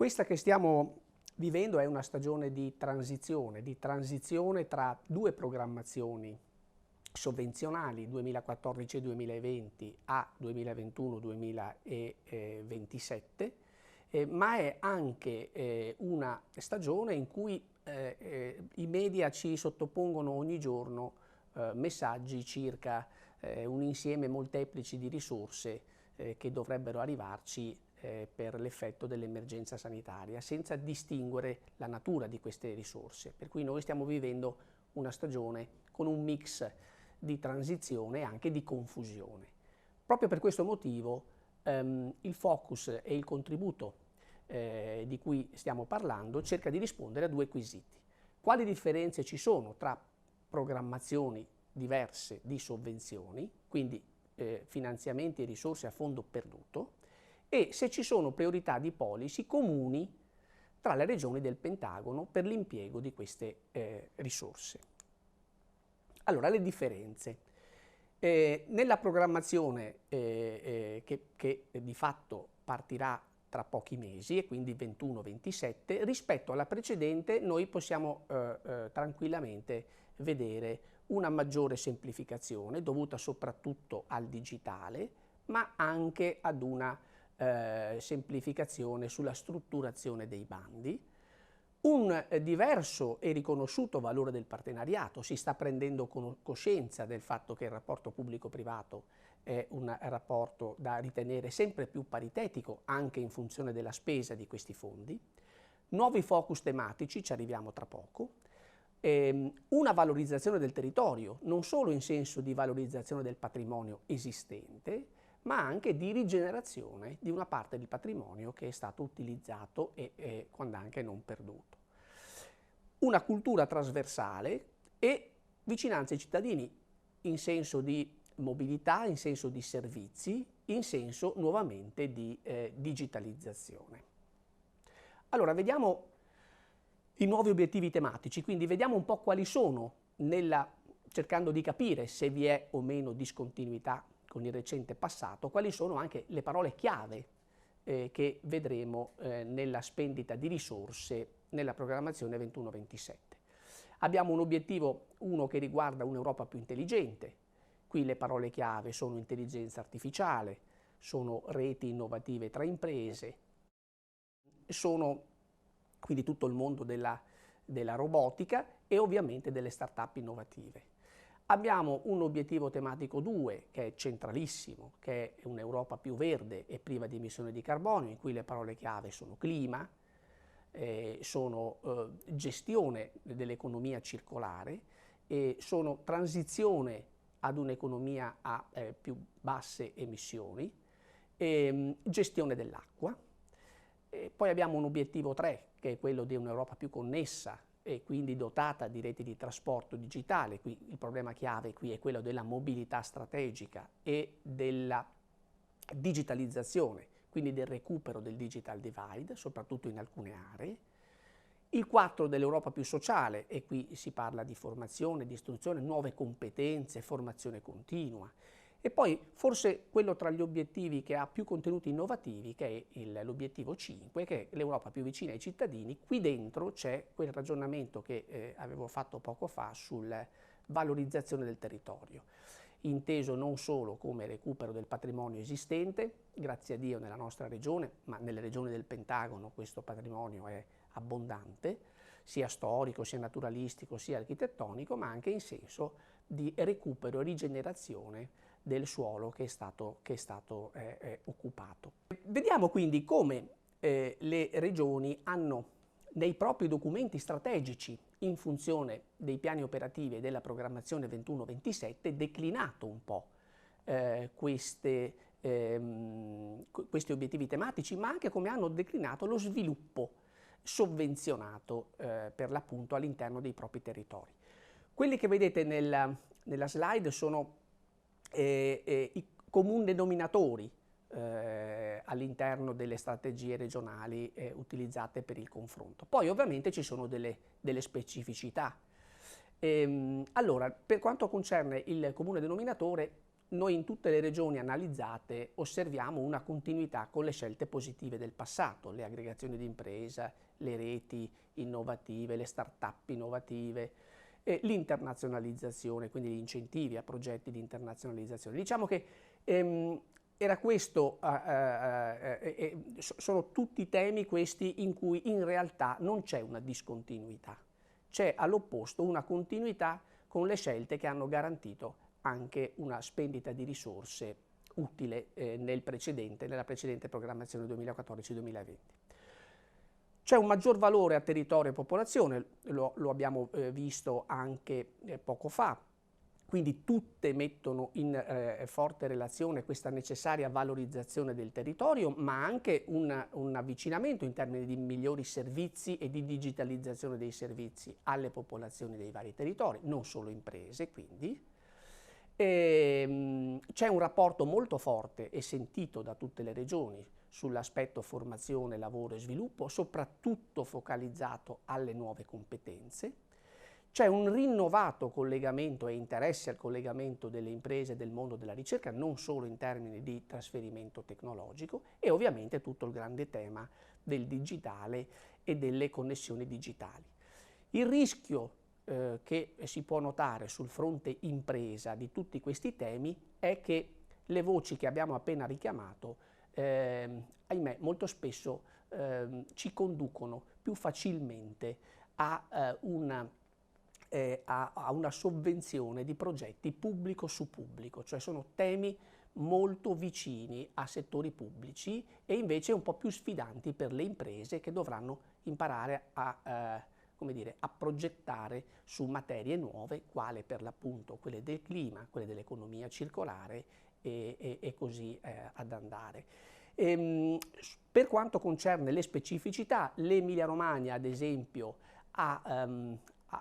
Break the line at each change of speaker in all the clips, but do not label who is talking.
Questa che stiamo vivendo è una stagione di transizione tra due programmazioni sovvenzionali 2014 e 2020 a 2021-2027, ma è anche una stagione in cui i media ci sottopongono ogni giorno messaggi circa un insieme molteplici di risorse che dovrebbero arrivarci per l'effetto dell'emergenza sanitaria, senza distinguere la natura di queste risorse. Per cui noi stiamo vivendo una stagione con un mix di transizione e anche di confusione. Proprio per questo motivo il focus e il contributo di cui stiamo parlando cerca di rispondere a due quesiti. Quali differenze ci sono tra programmazioni diverse di sovvenzioni, quindi finanziamenti e risorse a fondo perduto, e se ci sono priorità di policy comuni tra le regioni del Pentagono per l'impiego di queste risorse. Allora, le differenze. Nella programmazione che di fatto partirà tra pochi mesi, e quindi 21-27, rispetto alla precedente noi possiamo tranquillamente vedere una maggiore semplificazione dovuta soprattutto al digitale, ma anche ad una semplificazione sulla strutturazione dei bandi. Un diverso e riconosciuto valore del partenariato, si sta prendendo coscienza del fatto che il rapporto pubblico-privato è un rapporto da ritenere sempre più paritetico anche in funzione della spesa di questi fondi. Nuovi focus tematici, ci arriviamo tra poco. Una valorizzazione del territorio, non solo in senso di valorizzazione del patrimonio esistente, ma anche di rigenerazione di una parte del patrimonio che è stato utilizzato e quando anche non perduto. Una cultura trasversale e vicinanza ai cittadini in senso di mobilità, in senso di servizi, in senso nuovamente di digitalizzazione. Allora, vediamo i nuovi obiettivi tematici, quindi vediamo un po' quali sono, cercando di capire se vi è o meno discontinuità con il recente passato, quali sono anche le parole chiave che vedremo nella spendita di risorse nella programmazione 21-27. Abbiamo un obiettivo, uno che riguarda un'Europa più intelligente. Qui le parole chiave sono intelligenza artificiale, sono reti innovative tra imprese, sono quindi tutto il mondo della robotica e ovviamente delle start-up innovative. Abbiamo un obiettivo tematico 2 che è centralissimo, che è un'Europa più verde e priva di emissioni di carbonio, in cui le parole chiave sono clima, sono gestione dell'economia circolare, sono transizione ad un'economia a più basse emissioni, gestione dell'acqua. Poi abbiamo un obiettivo 3 che è quello di un'Europa più connessa e quindi dotata di reti di trasporto digitale. Qui il problema chiave qui è quello della mobilità strategica e della digitalizzazione, quindi del recupero del digital divide, soprattutto in alcune aree. Il 4 dell'Europa più sociale, e qui si parla di formazione, di istruzione, nuove competenze, formazione continua. E poi forse quello tra gli obiettivi che ha più contenuti innovativi, che è l'obiettivo 5, che è l'Europa più vicina ai cittadini. Qui dentro c'è quel ragionamento che avevo fatto poco fa sulla valorizzazione del territorio, inteso non solo come recupero del patrimonio esistente, grazie a Dio nella nostra regione, ma nelle regioni del Pentagono questo patrimonio è abbondante, sia storico, sia naturalistico, sia architettonico, ma anche in senso di recupero e rigenerazione del suolo che è stato occupato. Vediamo quindi come le regioni hanno nei propri documenti strategici in funzione dei piani operativi e della programmazione 21-27 declinato un po' questi obiettivi tematici, ma anche come hanno declinato lo sviluppo sovvenzionato per l'appunto all'interno dei propri territori. Quelli che vedete nella slide sono i comuni denominatori all'interno delle strategie regionali utilizzate per il confronto. Poi ovviamente ci sono delle specificità. Allora, per quanto concerne il comune denominatore, noi in tutte le regioni analizzate osserviamo una continuità con le scelte positive del passato, le aggregazioni di impresa, le reti innovative, le start-up innovative, l'internazionalizzazione, quindi gli incentivi a progetti di internazionalizzazione. Diciamo che era questo, sono tutti temi questi in cui in realtà non c'è una discontinuità, c'è all'opposto una continuità con le scelte che hanno garantito anche una spendita di risorse utile nella precedente programmazione 2014-2020. C'è un maggior valore a territorio e popolazione, lo abbiamo visto anche poco fa, quindi tutte mettono in forte relazione questa necessaria valorizzazione del territorio, ma anche un avvicinamento in termini di migliori servizi e di digitalizzazione dei servizi alle popolazioni dei vari territori, non solo imprese quindi. C'è un rapporto molto forte e sentito da tutte le regioni sull'aspetto formazione, lavoro e sviluppo, soprattutto focalizzato alle nuove competenze. C'è un rinnovato collegamento e interesse al collegamento delle imprese e del mondo della ricerca, non solo in termini di trasferimento tecnologico, e ovviamente tutto il grande tema del digitale e delle connessioni digitali. Il rischio che si può notare sul fronte impresa di tutti questi temi è che le voci che abbiamo appena richiamato, ahimè, molto spesso ci conducono più facilmente a una sovvenzione di progetti pubblico su pubblico, cioè sono temi molto vicini a settori pubblici e invece un po' più sfidanti per le imprese che dovranno imparare a progettare su materie nuove, quale per l'appunto quelle del clima, quelle dell'economia circolare e così ad andare. Per quanto concerne le specificità, l'Emilia-Romagna ad esempio ha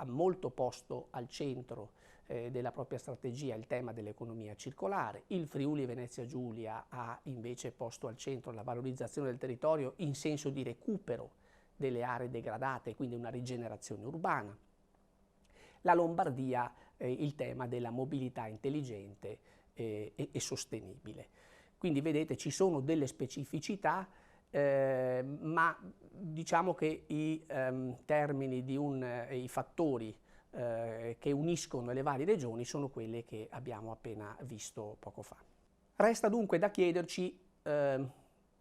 molto posto al centro della propria strategia il tema dell'economia circolare, il Friuli Venezia Giulia ha invece posto al centro la valorizzazione del territorio in senso di recupero delle aree degradate, quindi una rigenerazione urbana. La Lombardia il tema della mobilità intelligente e sostenibile. Quindi vedete ci sono delle specificità, ma diciamo che i termini i fattori che uniscono le varie regioni sono quelle che abbiamo appena visto poco fa. Resta dunque da chiederci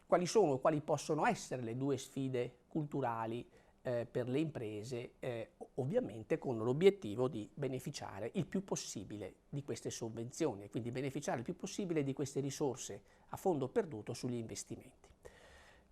quali possono essere le due sfide culturali per le imprese, ovviamente con l'obiettivo di beneficiare il più possibile di queste sovvenzioni e quindi beneficiare il più possibile di queste risorse a fondo perduto sugli investimenti.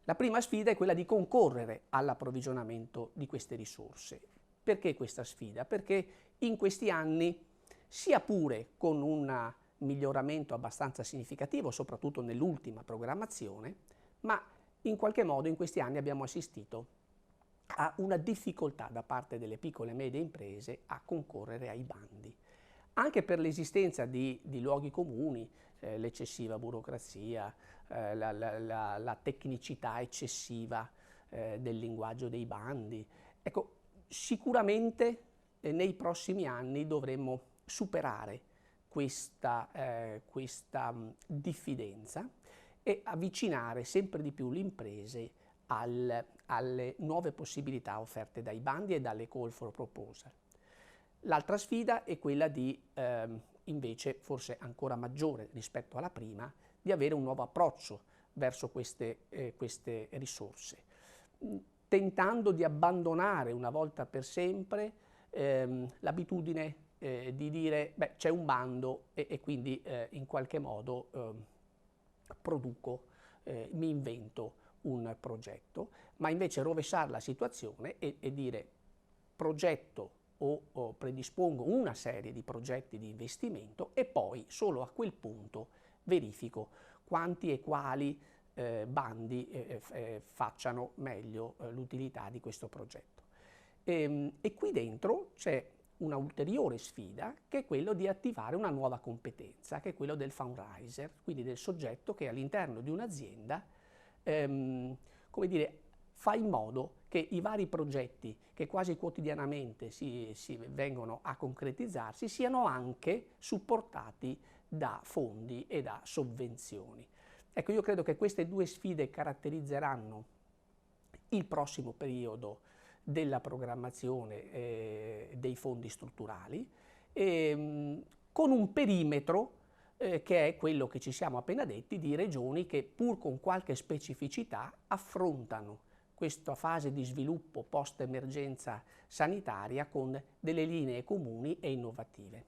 La prima sfida è quella di concorrere all'approvvigionamento di queste risorse. Perché questa sfida? Perché in questi anni, sia pure con un miglioramento abbastanza significativo, soprattutto nell'ultima programmazione, ma in qualche modo in questi anni abbiamo assistito a una difficoltà da parte delle piccole e medie imprese a concorrere ai bandi, anche per l'esistenza di luoghi comuni, l'eccessiva burocrazia, la tecnicità eccessiva del linguaggio dei bandi. Ecco, sicuramente nei prossimi anni dovremmo superare questa diffidenza e avvicinare sempre di più le imprese alle nuove possibilità offerte dai bandi e dalle call for proposal. L'altra sfida è quella di, invece, forse ancora maggiore rispetto alla prima, di avere un nuovo approccio verso queste risorse, tentando di abbandonare una volta per sempre l'abitudine di dire beh, c'è un bando e quindi in qualche modo produco, mi invento un progetto, ma invece rovesciare la situazione e dire progetto o predispongo una serie di progetti di investimento e poi solo a quel punto verifico quanti e quali bandi facciano meglio l'utilità di questo progetto. E qui dentro c'è una ulteriore sfida che è quello di attivare una nuova competenza, che è quello del fundraiser, quindi del soggetto che all'interno di un'azienda come dire, fa in modo che i vari progetti che quasi quotidianamente si vengono a concretizzarsi siano anche supportati da fondi e da sovvenzioni. Ecco, io credo che queste due sfide caratterizzeranno il prossimo periodo della programmazione dei fondi strutturali, con un perimetro che è quello che ci siamo appena detti, di regioni che pur con qualche specificità affrontano questa fase di sviluppo post-emergenza sanitaria con delle linee comuni e innovative.